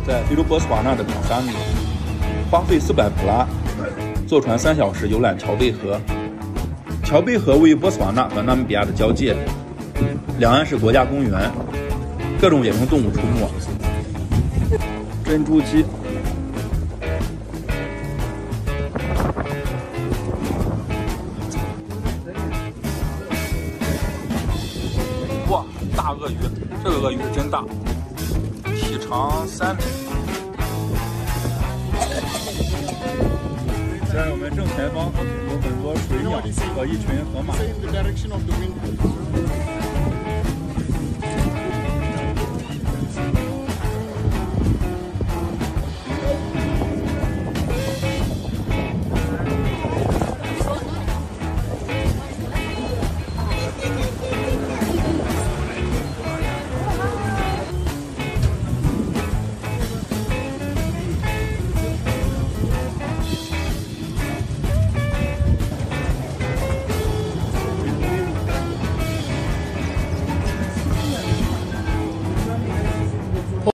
在非洲波斯瓦纳的坦桑尼，花费400普拉，坐船3小时游览乔贝河。乔贝河位于波斯瓦纳和纳米比亚的交界，两岸是国家公园，各种野生动物出没。珍珠鸡。哇，大鳄鱼，这个鳄鱼是真大，体长3米。在我们正前方有很多水鸟和一群河马。